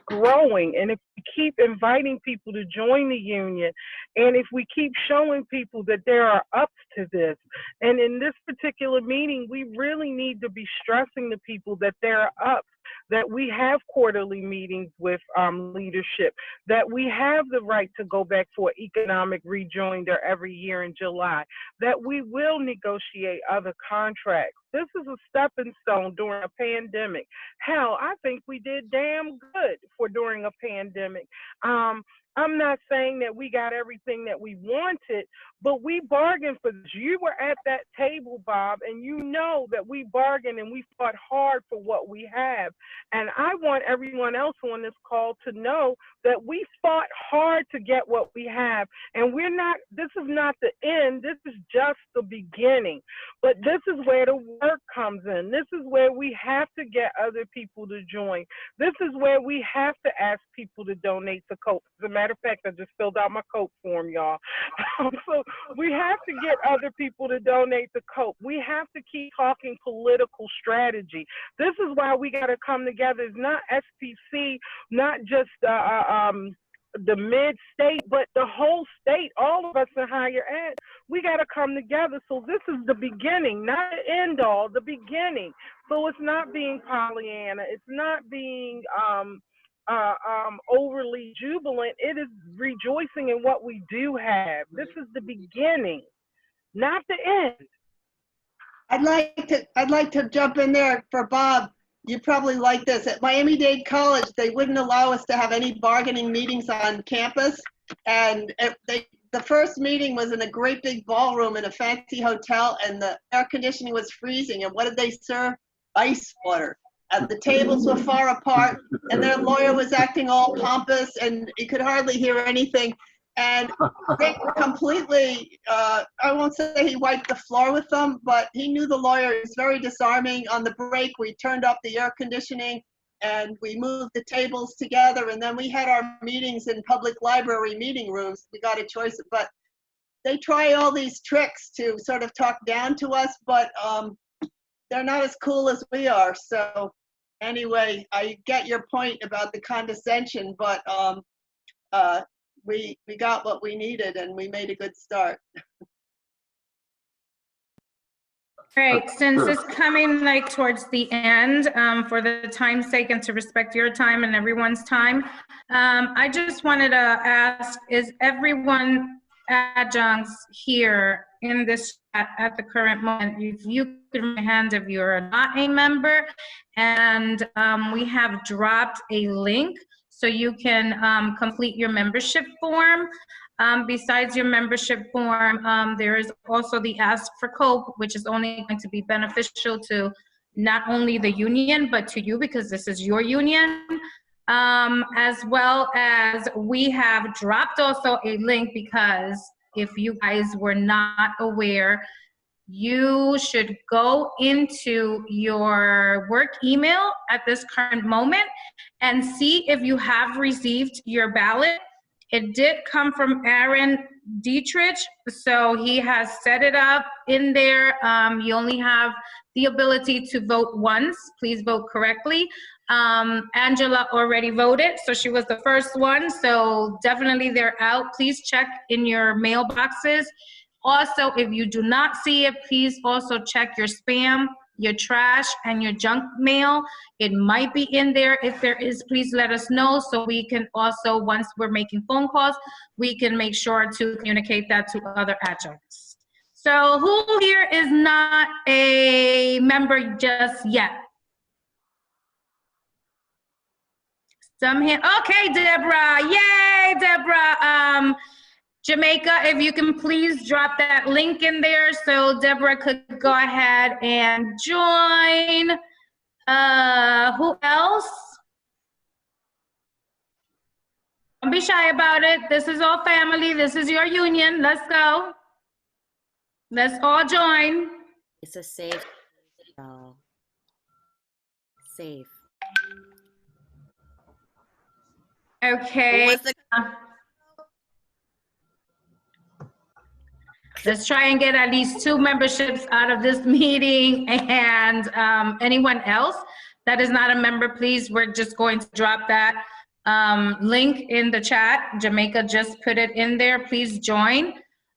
growing, and if we keep inviting people to join the union, and if we keep showing people that there are ups to this. And in this particular meeting, we really need to be stressing to people that there are ups, that we have quarterly meetings with leadership, that we have the right to go back for economic rejoinder every year in July, that we will negotiate other contracts. This is a stepping stone during a pandemic. Hell, I think we did damn good for during a pandemic. I'm not saying that we got everything that we wanted, but we bargained for this. You were at that table, Bob, and you know that we bargained and we fought hard for what we have. And I want everyone else on this call to know that we fought hard to get what we have. And this is not the end, this is just the beginning. But this is where the work comes in. This is where we have to get other people to join. This is where we have to ask people to donate to COPE. As a matter of fact, I just filled out my COPE form, y'all. So we have to get other people to donate to COPE. We have to keep talking political strategy. This is why we got to come together. It's not SPC, not just the mid-state, but the whole state, all of us in higher ed. We got to come together. So this is the beginning, not the end all, the beginning. So it's not being Pollyanna. It's not being overly jubilant. It is rejoicing in what we do have. This is the beginning, not the end. I'd like to jump in there for Bob. You probably like this. At Miami-Dade College, they wouldn't allow us to have any bargaining meetings on campus. And the first meeting was in a great big ballroom in a fancy hotel, and the air conditioning was freezing. And what did they serve? Ice water. And the tables were far apart, and their lawyer was acting all pompous, and you could hardly hear anything. And Rick completely, I won't say he wiped the floor with them, but he knew the lawyer was very disarming. On the break, we turned up the air conditioning and we moved the tables together, and then we had our meetings in public library meeting rooms. We got a choice, but they try all these tricks to sort of talk down to us, but they're not as cool as we are. So anyway, I get your point about the condescension, but we got what we needed and we made a good start. Great. Since it's coming towards the end, for the time's sake and to respect your time and everyone's time, I just wanted to ask, is everyone adjuncts here in this chat at the current moment? If you could raise your hand if you're not a member, and we have dropped a link so you can complete your membership form. Besides your membership form, there is also the Ask for COPE, which is only going to be beneficial to not only the union, but to you, because this is your union. As well as we have dropped also a link, because if you guys were not aware, you should go into your work email at this current moment and see if you have received your ballot. It did come from Aaron Dietrich, so he has set it up in there. You only have the ability to vote once. Please vote correctly. Angela already voted, so she was the first one, so definitely they're out. Please check in your mailboxes. Also, if you do not see it, please also check your spam, your trash, and your junk mail. It might be in there. If there is, please let us know, so we can also, once we're making phone calls, we can make sure to communicate that to other adjuncts. So who here is not a member just yet? Some here. Okay, Deborah. Yay, Deborah. Jamaica, if you can please drop that link in there so Deborah could go ahead and join. Who else? Don't be shy about it. This is all family. This is your union. Let's go. Let's all join. It's a safe, y'all. Safe. Okay. Let's try and get at least 2 memberships out of this meeting. And anyone else that is not a member, please, we're just going to drop that link in the chat. Jamaica just put it in there. Please join.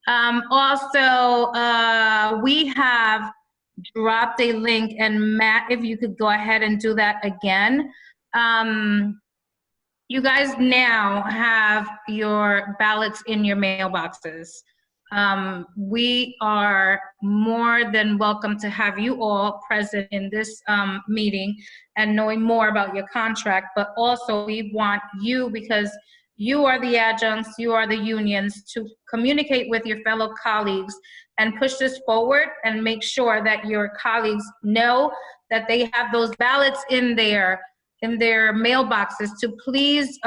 Also, we have dropped a link, and Matt, if you could go ahead and do that again. You guys now have your ballots in your mailboxes. We are more than welcome to have you all present in this meeting and knowing more about your contract, but also we want you, because you are the adjuncts, you are the unions, to communicate with your fellow colleagues and push this forward and make sure that your colleagues know that they have those ballots in their mailboxes to please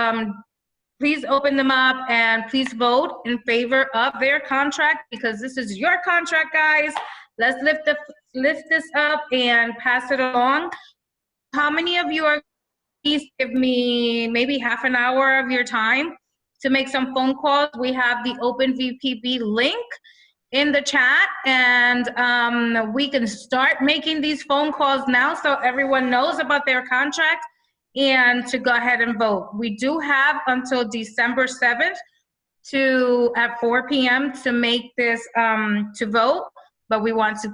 open them up and please vote in favor of their contract, because this is your contract, guys. Let's lift this up and pass it along. How many of you are, please give me maybe half an hour of your time to make some phone calls? We have the Open VPB link in the chat, and we can start making these phone calls now so everyone knows about their contract and to go ahead and vote. We do have until December 7th at 4 p.m. to make this, to vote, but we want to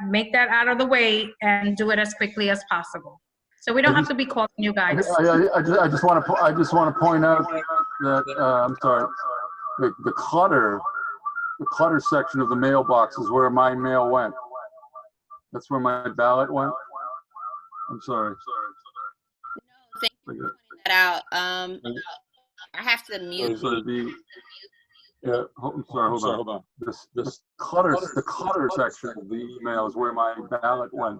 make that out of the way and do it as quickly as possible. So we don't have to be calling you guys. I just want to point out that, I'm sorry, the clutter section of the mailbox is where my mail went. That's where my ballot went. I'm sorry. Thank you for pointing that out. I have to mute. Yeah, I'm sorry, hold on. The clutter section of the email is where my ballot went.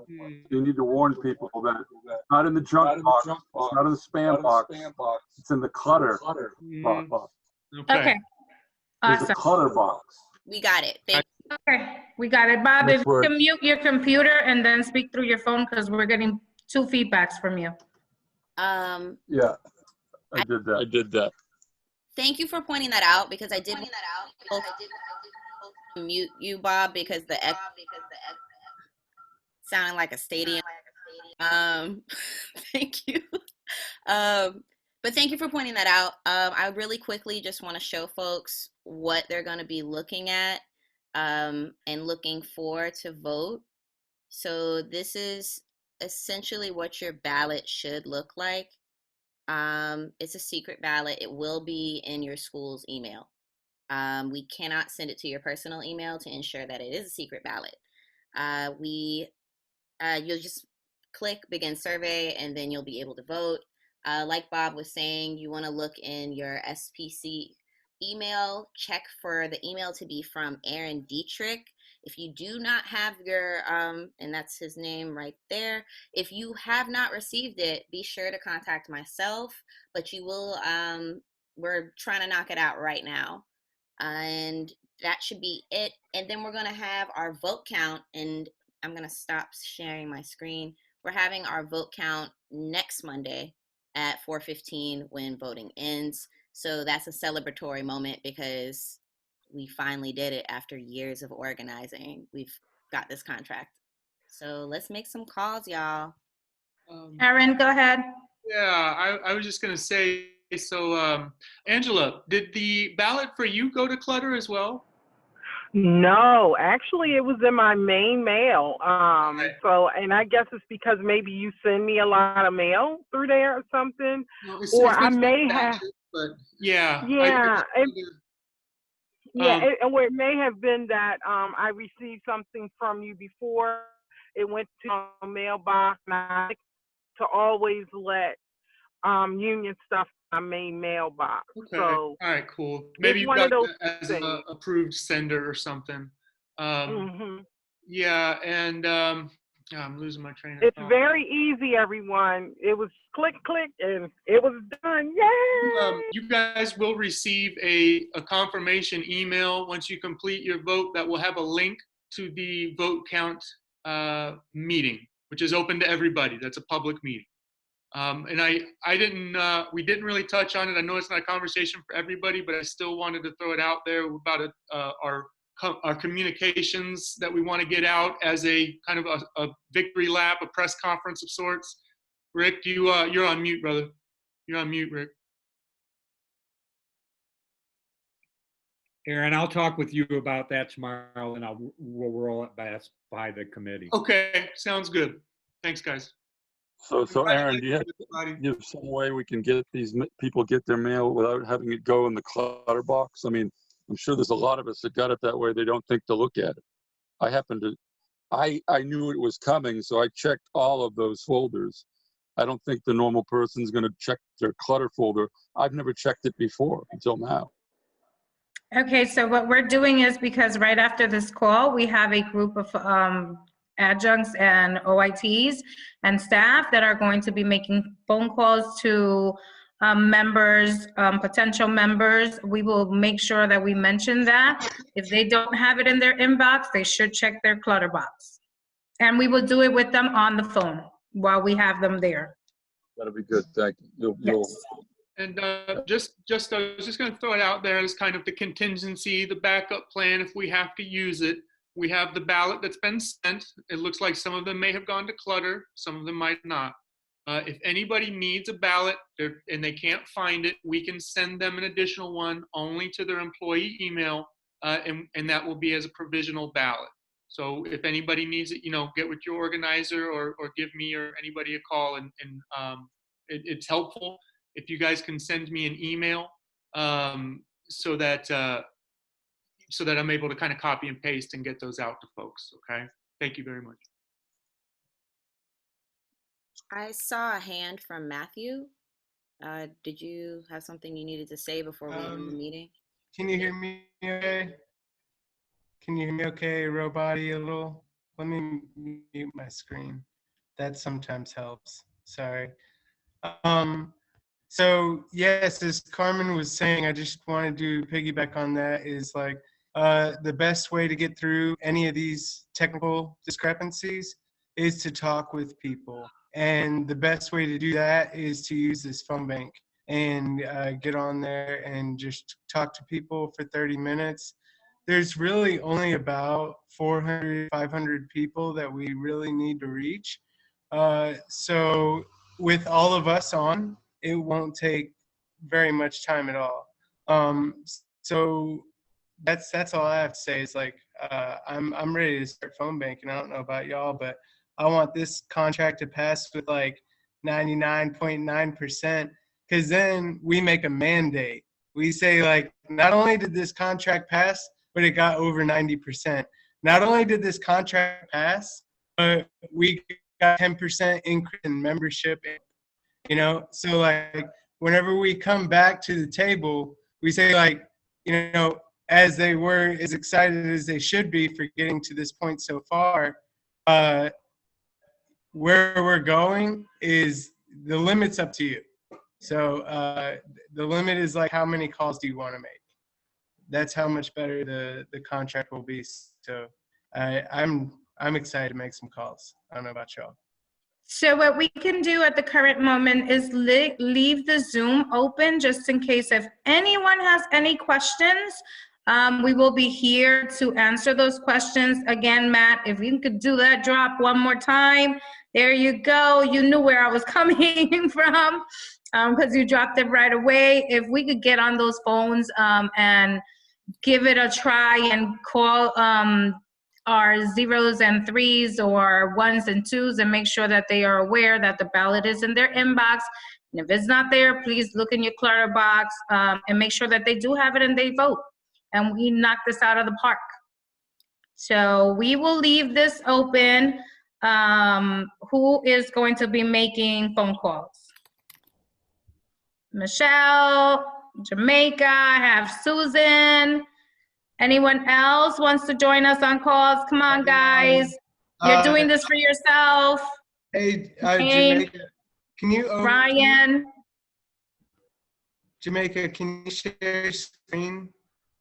You need to warn people that not in the junk box, not in the spam box, it's in the clutter box. Okay. There's Awesome. a clutter box. We got it. Thank you. Okay, we got it. Bob, if you can mute your computer and then speak through your phone, because we're getting 2 feedbacks from you. Yeah, I did that. Thank you for pointing that out, because I did mute you, Bob, because the echo sounded like a stadium. Thank you. But thank you for pointing that out. I really quickly just want to show folks what they're going to be looking at and looking for to vote. So this is essentially what your ballot should look like. It's a secret ballot. It will be in your school's email. We cannot send it to your personal email to ensure that it is a secret ballot. You'll just click begin survey, and then you'll be able to vote. Like Bob was saying, you want to look in your SPC email, check for the email to be from Aaron Dietrich. If you do not have your, and that's his name right there, if you have not received it, be sure to contact myself, but you will, we're trying to knock it out right now. And that should be it. And then we're going to have our vote count, and I'm going to stop sharing my screen. We're having our vote count next Monday at 4:15 when voting ends. So that's a celebratory moment because we finally did it after years of organizing. We've got this contract. So let's make some calls, y'all. Aaron, go ahead. Yeah, I was just going to say, so Angela, did the ballot for you go to Clutter as well? No, actually, it was in my main mail. So, and I guess it's because maybe you send me a lot of mail through there or something, No, or it's I may have. but yeah. Yeah, Um, or it may have been that I received something from you before. It went to my mailbox, and I like to always let union stuff in my main mailbox. okay. So All right, cool. Maybe you one got of those that as things. an approved sender or something. Yeah, and I'm losing my train of It's thought. very easy, everyone. It was click, click, and it was done. Yay! You guys will receive a confirmation email once you complete your vote that will have a link to the vote count meeting, which is open to everybody. That's a public meeting. And we didn't really touch on it. I know it's not a conversation for everybody, but I still wanted to throw it out there about our communications that we want to get out as a kind of a victory lap, a press conference of sorts. Rick, you're on mute, brother. You're on mute, Rick. Aaron, I'll talk with you about that tomorrow, and we'll roll it by the committee. Okay, sounds good. Thanks, guys. So Aaron, do you have some way we can get these people get their mail without having it go in the clutter box? I mean, I'm sure there's a lot of us that got it that way. They don't think to look at it. I knew it was coming, so I checked all of those folders. I don't think the normal person's going to check their clutter folder. I've never checked it before until now. Okay, so what we're doing is, because right after this call, we have a group of adjuncts and OITs and staff that are going to be making phone calls to members, potential members. We will make sure that we mention that. If they don't have it in their inbox, they should check their clutter box. And we will do it with them on the phone while we have them there. That'll be good. Thank you. Yes. And I was just going to throw it out there as kind of the contingency, the backup plan if we have to use it. We have the ballot that's been sent. It looks like some of them may have gone to clutter, some of them might not. If anybody needs a ballot and they can't find it, we can send them an additional one only to their employee email, and that will be as a provisional ballot. So if anybody needs it, get with your organizer or give me or anybody a call, and it's helpful if you guys can send me an email so that I'm able to kind of copy and paste and get those out to folks. Okay. Thank you very much. I saw a hand from Matthew. Did you have something you needed to say before we end the meeting? Can you hear me okay? Can you hear me okay, Roboti, a little? Let me mute my screen. That sometimes helps. Sorry. So yes, as Carmen was saying, I just wanted to piggyback on that, is like the best way to get through any of these technical discrepancies is to talk with people. And the best way to do that is to use this phone bank and get on there and just talk to people for 30 minutes. There's really only about 400, 500 people that we really need to reach. So with all of us on, it won't take very much time at all. So that's all I have to say is like, I'm ready to start phone banking. I don't know about y'all, but I want this contract to pass with like 99.9%, because then we make a mandate. We say like, not only did this contract pass, but it got over 90%. Not only did this contract pass, but we got 10% increase in membership you know? So like, whenever we come back to the table, we say like, you know, as they were as excited as they should be for getting to this point so far, where we're going is the limit's up to you. So the limit is like, how many calls do you want to make? That's how much better the contract will be. So I'm excited to make some calls. I don't know about y'all. So what we can do at the current moment is leave the Zoom open just in case if anyone has any questions. We will be here to answer those questions. Again, Matt, if you could do that drop one more time. There you go. You knew where I was coming from because you dropped it right away. If we could get on those phones and give it a try and call our 0s and 3s or 1s and 2s and make sure that they are aware that the ballot is in their inbox. And if it's not there, please look in your clutter box and make sure that they do have it and they vote. And we knock this out of the park. So we will leave this open. Who is going to be making phone calls? Michelle, Jamaica, I have Susan. Anyone else wants to join us on calls? Come on, guys. You're doing this for yourself. Hey, Jamaica, can you Ryan. Jamaica, can you share your screen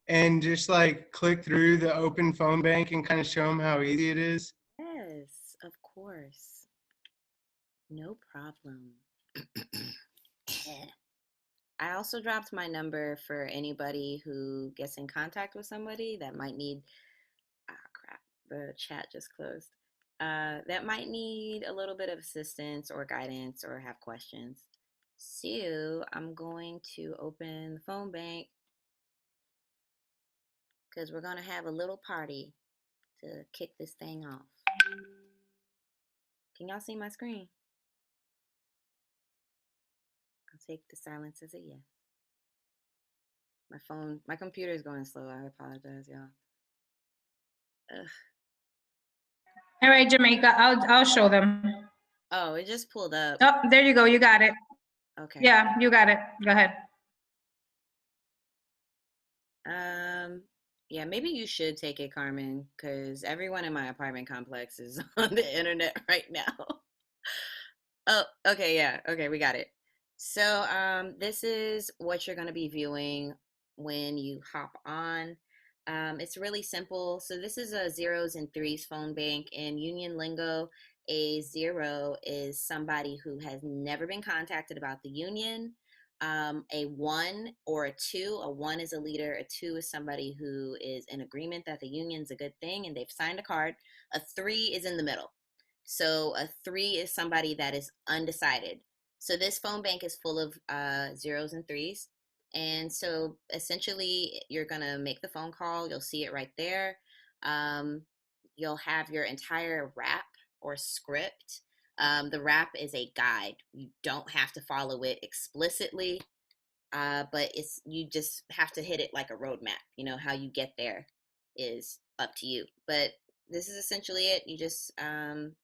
and just like click through the open phone bank and kind of show them how easy it is? Yes, of course. No problem. I also dropped my number for anybody who gets in contact with somebody that might need, crap, the chat just closed. That might need a little bit of assistance or guidance or have questions. So I'm going to open the phone bank because we're going to have a little party to kick this thing off. Can y'all see my screen? I'll take the silence as a yes. My computer is going slow. I apologize, y'all. Ugh. All right, Jamaica, I'll show them. Oh, it just pulled up. Oh, there you go. You got it. Okay. Yeah, you got it. Go ahead. Yeah, maybe you should take it, Carmen, because everyone in my apartment complex is on the internet right now. Oh, okay, yeah. Okay, we got it. So, this is what you're going to be viewing when you hop on. It's really simple. So this is a 0s and 3s phone bank. In union lingo, a 0 is somebody who has never been contacted about the union. A 1 or a 2, a 1 is a leader, a 2 is somebody who is in agreement that the union's a good thing and they've signed a card. A 3 is in the middle. So a 3 is somebody that is undecided. So this phone bank is full of 0s and 3s. And so essentially you're gonna make the phone call, you'll see it right there. You'll have your entire rap or script. The rap is a guide. You don't have to follow it explicitly, but you just have to hit it like a roadmap. You know, how you get there is up to you. But this is essentially it. You just can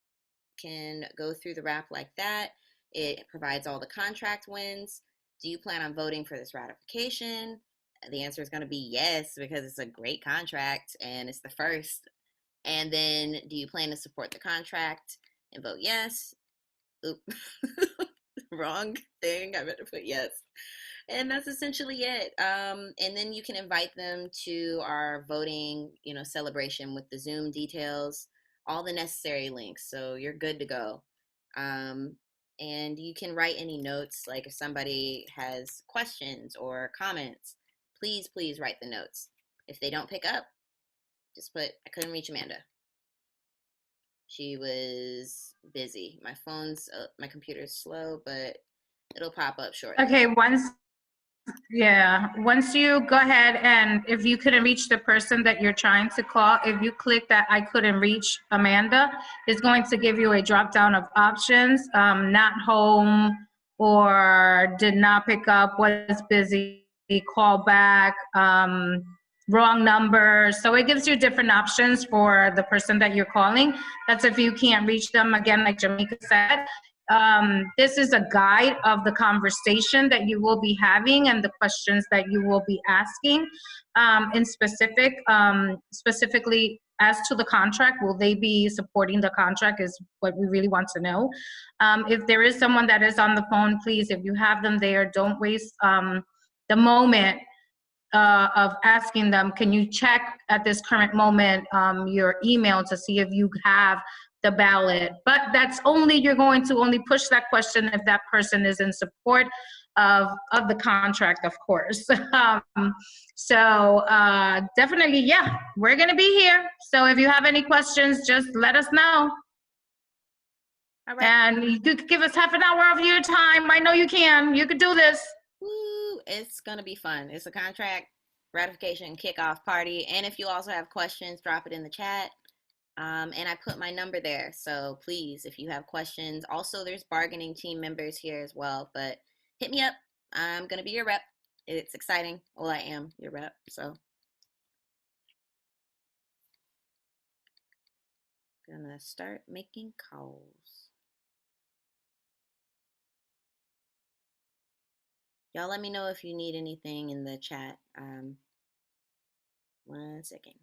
go through the rap like that. It provides all the contract wins. Do you plan on voting for this ratification? The answer is going to be yes, because it's a great contract and it's the first. And then, do you plan to support the contract and vote yes? Oop. Wrong thing. I meant to put yes. And that's essentially it. And then you can invite them to our voting, celebration with the Zoom details, all the necessary links. So you're good to go. And you can write any notes, like if somebody has questions or comments, please write the notes. If they don't pick up, just put, I couldn't reach Amanda. She was busy. My computer's slow, but it'll pop up shortly. Okay, once you go ahead and if you couldn't reach the person that you're trying to call, if you click that I couldn't reach Amanda, it's going to give you a drop down of options, not home or did not pick up, was busy, call back, wrong number. So it gives you different options for the person that you're calling. That's if you can't reach them, again, like Jamaica said. This is a guide of the conversation that you will be having and the questions that you will be asking. In specifically as to the contract, will they be supporting the contract is what we really want to know. If there is someone that is on the phone, please, if you have them there, don't waste the moment of asking them, can you check at this current moment your email to see if you have the ballot? But that's only, you're going to only push that question if that person is in support of the contract, of course. So definitely, yeah, we're gonna be here. So if you have any questions, just let us know. All right. And you could give us half an hour of your time. I know you can. You could do this. Woo, it's gonna be fun. It's a contract ratification kickoff party. And if you also have questions, drop it in the chat. And I put my number there. So please, if you have questions, also there's bargaining team members here as well, but hit me up. I'm gonna be your rep. It's exciting. Well, I am your rep, so. Gonna start making calls. Y'all let me know if you need anything in the chat. 1 second.